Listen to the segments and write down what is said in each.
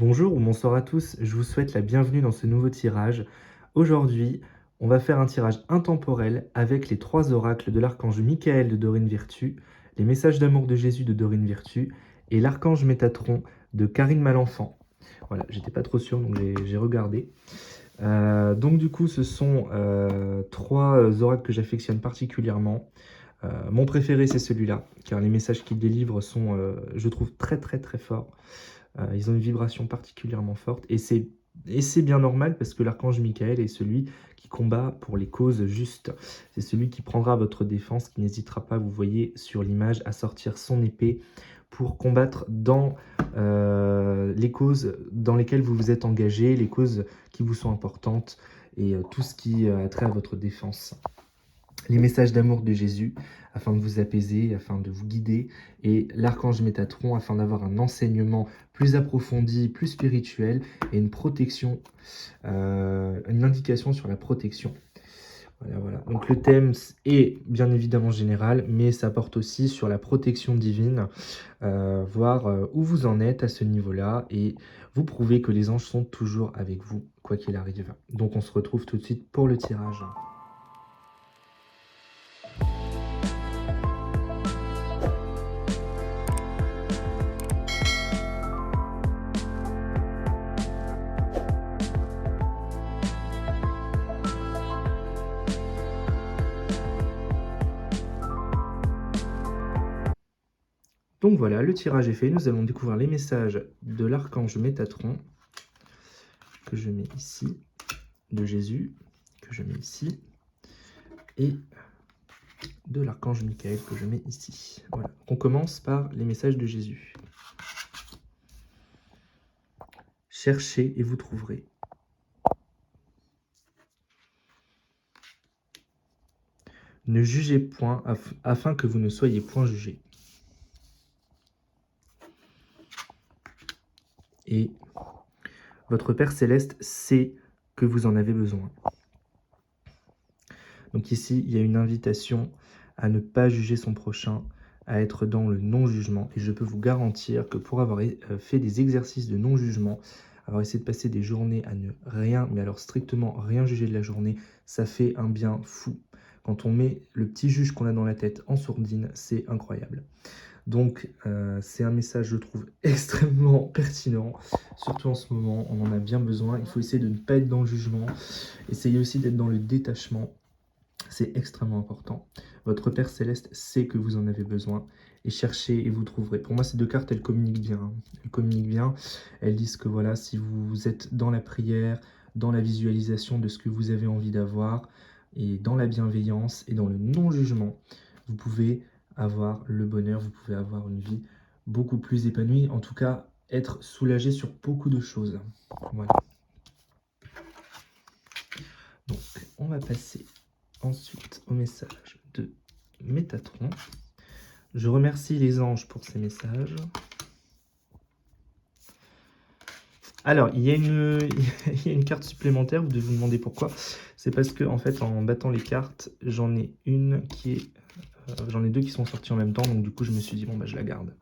Bonjour ou bonsoir à tous, je vous souhaite la bienvenue dans ce nouveau tirage. Aujourd'hui, on va faire un tirage intemporel avec les 3 oracles de l'archange Michael de Dorine Virtue, les messages d'amour de Jésus de Dorine Virtue et l'archange Métatron de Karine Malenfant. Voilà, j'étais pas trop sûr donc j'ai regardé. Donc du coup, ce sont 3 oracles que j'affectionne particulièrement. Mon préféré, c'est celui-là, car les messages qu'il délivre sont, je trouve, très très très forts. Ils ont une vibration particulièrement forte et c'est bien normal parce que l'archange Michael est celui qui combat pour les causes justes. C'est celui qui prendra votre défense, qui n'hésitera pas, vous voyez sur l'image, à sortir son épée pour combattre dans les causes dans lesquelles vous vous êtes engagé, les causes qui vous sont importantes et tout ce qui a trait à votre défense. Les messages d'amour de Jésus, afin de vous apaiser, afin de vous guider, et l'archange Métatron, afin d'avoir un enseignement plus approfondi, plus spirituel, et une protection, une indication sur la protection. Voilà. Donc le thème est bien évidemment général, mais ça porte aussi sur la protection divine, voir où vous en êtes à ce niveau-là, et vous prouvez que les anges sont toujours avec vous, quoi qu'il arrive. Donc on se retrouve tout de suite pour le tirage. Donc voilà, le tirage est fait. Nous allons découvrir les messages de l'archange Métatron, que je mets ici, de Jésus, que je mets ici, et de l'archange Michael, que je mets ici. Voilà, on commence par les messages de Jésus. Cherchez et vous trouverez. Ne jugez point, afin que vous ne soyez point jugés. Et votre Père Céleste sait que vous en avez besoin. Donc ici, il y a une invitation à ne pas juger son prochain, à être dans le non-jugement. Et je peux vous garantir que pour avoir fait des exercices de non-jugement, avoir essayé de passer des journées à ne rien, mais alors strictement rien juger de la journée, ça fait un bien fou. Quand on met le petit juge qu'on a dans la tête en sourdine, c'est incroyable. Donc c'est un message, je trouve, extrêmement pertinent, surtout en ce moment, on en a bien besoin. Il faut essayer de ne pas être dans le jugement, essayer aussi d'être dans le détachement. C'est extrêmement important. Votre Père Céleste sait que vous en avez besoin et cherchez et vous trouverez. Pour moi, ces 2 cartes, elles communiquent bien. Elles communiquent bien. Elles disent que voilà, si vous êtes dans la prière, dans la visualisation de ce que vous avez envie d'avoir et dans la bienveillance et dans le non-jugement, vous pouvez avoir le bonheur, vous pouvez avoir une vie beaucoup plus épanouie. En tout cas, être soulagé sur beaucoup de choses. Voilà. Donc, on va passer ensuite au message de Métatron. Je remercie les anges pour ces messages. Alors, il y a une carte supplémentaire, vous devez vous demander pourquoi. C'est parce que, en fait, en battant les cartes, j'en ai une qui est... j'en ai 2 qui sont sorties en même temps, donc du coup, je me suis dit, bon, bah, je la garde.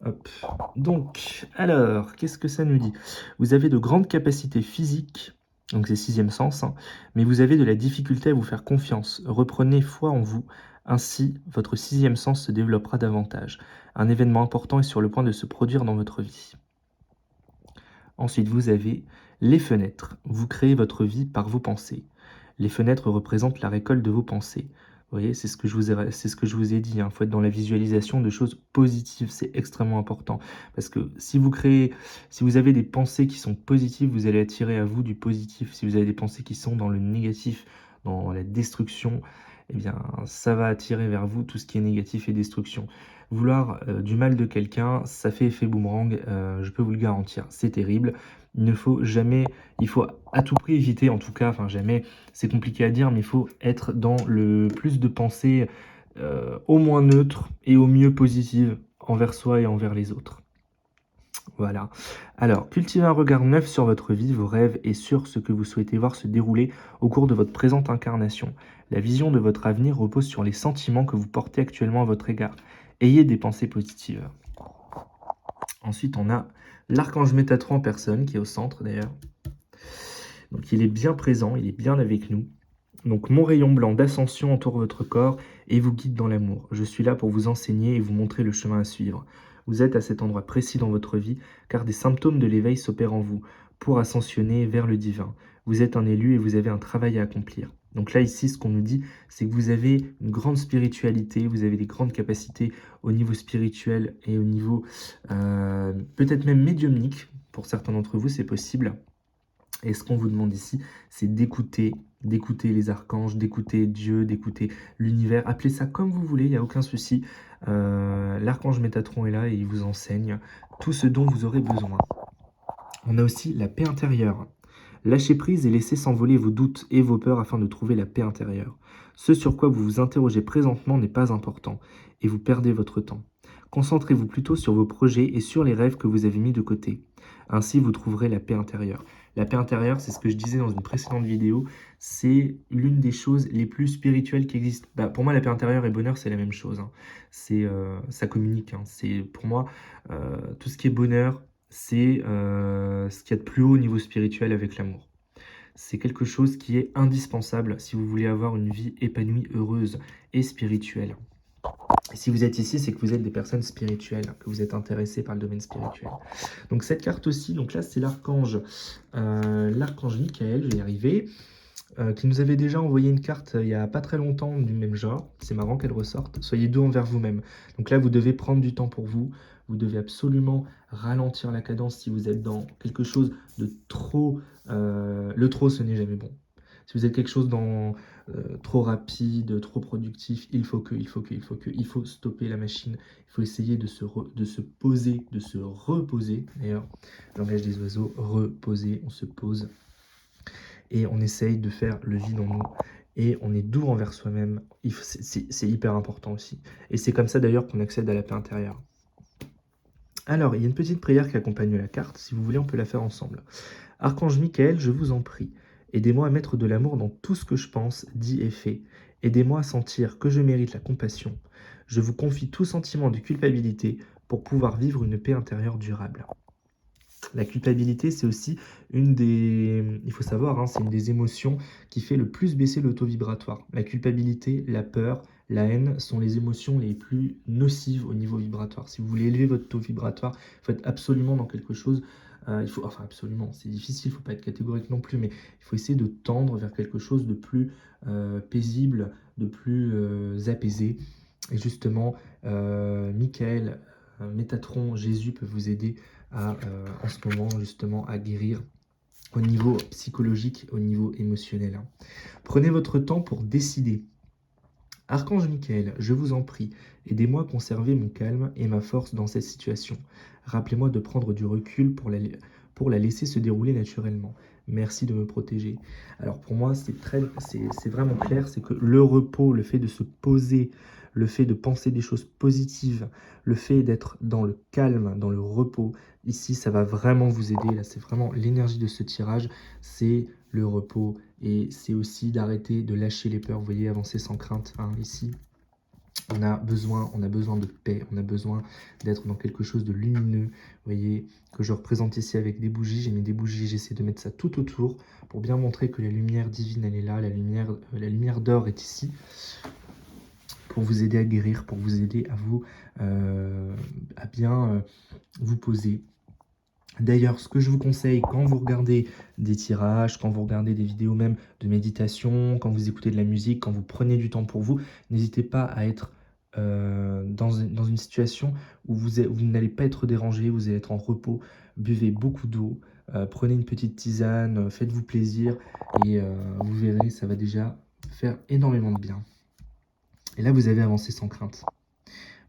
Hop. Donc, alors, qu'est-ce que ça nous dit? Vous avez de grandes capacités physiques, donc c'est 6e sens, hein, mais vous avez de la difficulté à vous faire confiance. Reprenez foi en vous, ainsi votre 6e sens se développera davantage. Un événement important est sur le point de se produire dans votre vie. Ensuite, vous avez les fenêtres. Vous créez votre vie par vos pensées. Les fenêtres représentent la récolte de vos pensées. Vous voyez, c'est ce que je vous ai dit. Il faut être dans la visualisation de choses positives. C'est extrêmement important. Parce que si vous avez des pensées qui sont positives, vous allez attirer à vous du positif. Si vous avez des pensées qui sont dans le négatif, dans la destruction, eh bien, ça va attirer vers vous tout ce qui est négatif et destruction. Vouloir du mal de quelqu'un, ça fait effet boomerang, je peux vous le garantir. C'est terrible. Il faut à tout prix éviter, en tout cas, enfin jamais, c'est compliqué à dire, mais il faut être dans le plus de pensées au moins neutres et au mieux positives envers soi et envers les autres. Voilà. Alors, cultivez un regard neuf sur votre vie, vos rêves et sur ce que vous souhaitez voir se dérouler au cours de votre présente incarnation. La vision de votre avenir repose sur les sentiments que vous portez actuellement à votre égard. Ayez des pensées positives. Ensuite, on a L'archange Métatron en personne, qui est au centre d'ailleurs. Donc il est bien présent, il est bien avec nous. Donc mon rayon blanc d'ascension entoure votre corps et vous guide dans l'amour. Je suis là pour vous enseigner et vous montrer le chemin à suivre. Vous êtes à cet endroit précis dans votre vie, car des symptômes de l'éveil s'opèrent en vous, pour ascensionner vers le divin. Vous êtes un élu et vous avez un travail à accomplir. Donc là, ici, ce qu'on nous dit, c'est que vous avez une grande spiritualité, vous avez des grandes capacités au niveau spirituel et au niveau peut-être même médiumnique. Pour certains d'entre vous, c'est possible. Et ce qu'on vous demande ici, c'est d'écouter les archanges, d'écouter Dieu, d'écouter l'univers. Appelez ça comme vous voulez, il n'y a aucun souci. L'archange Métatron est là et il vous enseigne tout ce dont vous aurez besoin. On a aussi la paix intérieure. Lâchez prise et laissez s'envoler vos doutes et vos peurs afin de trouver la paix intérieure. Ce sur quoi vous vous interrogez présentement n'est pas important et vous perdez votre temps. Concentrez-vous plutôt sur vos projets et sur les rêves que vous avez mis de côté. Ainsi, vous trouverez la paix intérieure. La paix intérieure, c'est ce que je disais dans une précédente vidéo, c'est l'une des choses les plus spirituelles qui existent. Pour moi, la paix intérieure et bonheur, c'est la même chose. Hein. Ça communique. Hein. C'est pour moi, tout ce qui est bonheur, c'est ce qu'il y a de plus haut au niveau spirituel avec l'amour. C'est quelque chose qui est indispensable si vous voulez avoir une vie épanouie, heureuse et spirituelle. Et si vous êtes ici, c'est que vous êtes des personnes spirituelles, que vous êtes intéressés par le domaine spirituel. Donc cette carte aussi, donc là c'est l'archange Michael, je vais y arriver, qui nous avait déjà envoyé une carte il n'y a pas très longtemps du même genre. C'est marrant qu'elle ressorte. Soyez doux envers vous-même. Donc là, vous devez prendre du temps pour vous. Vous devez absolument ralentir la cadence si vous êtes dans quelque chose de trop... le trop, ce n'est jamais bon. Si vous êtes quelque chose dans trop rapide, trop productif, il faut stopper la machine. Il faut essayer de se poser, de se reposer. D'ailleurs, langage des oiseaux, reposer, on se pose. Et on essaye de faire le vide en nous. Et on est doux envers soi-même. C'est hyper important aussi. Et c'est comme ça d'ailleurs qu'on accède à la paix intérieure. Alors, il y a une petite prière qui accompagne la carte. Si vous voulez, on peut la faire ensemble. Archange Michael, je vous en prie, aidez-moi à mettre de l'amour dans tout ce que je pense, dis et fais. Aidez-moi à sentir que je mérite la compassion. Je vous confie tout sentiment de culpabilité pour pouvoir vivre une paix intérieure durable. La culpabilité, c'est aussi une des... Il faut savoir, hein, c'est une des émotions qui fait le plus baisser le taux vibratoire. La culpabilité, la peur, la haine sont les émotions les plus nocives au niveau vibratoire. Si vous voulez élever votre taux vibratoire, il faut être absolument dans quelque chose... enfin, absolument, c'est difficile, il ne faut pas être catégorique non plus, mais il faut essayer de tendre vers quelque chose de plus paisible, de plus apaisé. Et justement, Michael, Métatron, Jésus peuvent vous aider en ce moment justement à guérir au niveau psychologique, au niveau émotionnel. Prenez votre temps pour décider. Archange Michael, je vous en prie, aidez-moi à conserver mon calme et ma force dans cette situation. Rappelez-moi de prendre du recul pour la laisser se dérouler naturellement. Merci de me protéger. Alors pour moi, c'est vraiment clair, c'est que le repos, le fait de se poser, le fait de penser des choses positives, le fait d'être dans le calme, dans le repos, ici, ça va vraiment vous aider. Là, c'est vraiment l'énergie de ce tirage, c'est le repos et c'est aussi d'arrêter de lâcher les peurs. Vous voyez, avancer sans crainte, hein, ici. On a besoin de paix, on a besoin d'être dans quelque chose de lumineux. Vous voyez, que je représente ici avec des bougies. J'ai mis des bougies, j'essaie de mettre ça tout autour pour bien montrer que la lumière divine, elle est là. La lumière d'or est ici pour vous aider à guérir, pour vous aider à vous, à bien vous poser. D'ailleurs, ce que je vous conseille quand vous regardez des tirages, quand vous regardez des vidéos même de méditation, quand vous écoutez de la musique, quand vous prenez du temps pour vous, n'hésitez pas à être dans une situation où vous n'allez pas être dérangé, vous allez être en repos. Buvez beaucoup d'eau, prenez une petite tisane, faites-vous plaisir et vous verrez, ça va déjà faire énormément de bien. Et là, vous avez avancé sans crainte.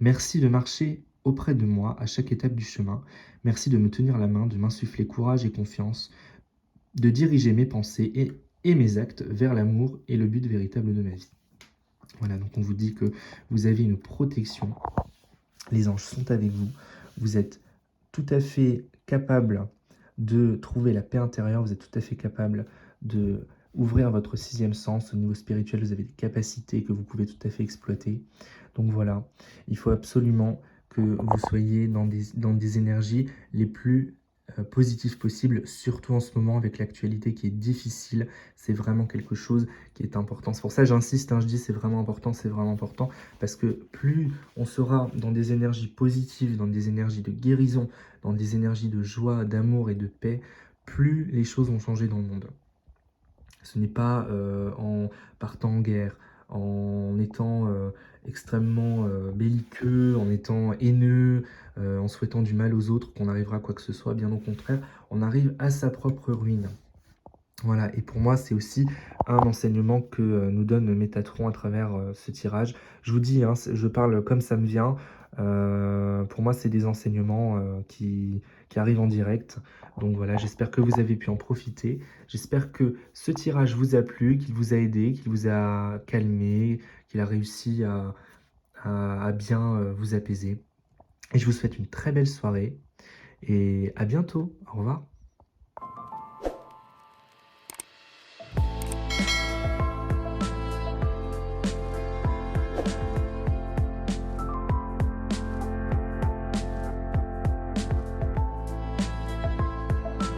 Merci de marcher auprès de moi à chaque étape du chemin. Merci de me tenir la main, de m'insuffler courage et confiance, de diriger mes pensées et mes actes vers l'amour et le but véritable de ma vie. Voilà, donc on vous dit que vous avez une protection. Les anges sont avec vous. Vous êtes tout à fait capable de trouver la paix intérieure. Vous êtes tout à fait capable de ouvrir votre sixième sens. Au niveau spirituel, vous avez des capacités que vous pouvez tout à fait exploiter. Donc voilà, il faut absolument que vous soyez dans des énergies les plus positif possible, surtout en ce moment avec l'actualité qui est difficile. C'est vraiment quelque chose qui est important. C'est pour ça que j'insiste, hein, je dis c'est vraiment important, parce que plus on sera dans des énergies positives, dans des énergies de guérison, dans des énergies de joie, d'amour et de paix, plus les choses vont changer dans le monde. Ce n'est pas en partant en guerre, en étant extrêmement belliqueux, en étant haineux, en souhaitant du mal aux autres qu'on arrivera à quoi que ce soit. Bien au contraire, on arrive à sa propre ruine. Voilà, et pour moi, c'est aussi un enseignement que nous donne Métatron à travers ce tirage. Je vous dis, hein, je parle comme ça me vient. Pour moi, c'est des enseignements qui arrivent en direct. Donc voilà, j'espère que vous avez pu en profiter. J'espère que ce tirage vous a plu, qu'il vous a aidé, qu'il vous a calmé, qu'il a réussi à bien vous apaiser. Et je vous souhaite une très belle soirée et à bientôt. Au revoir.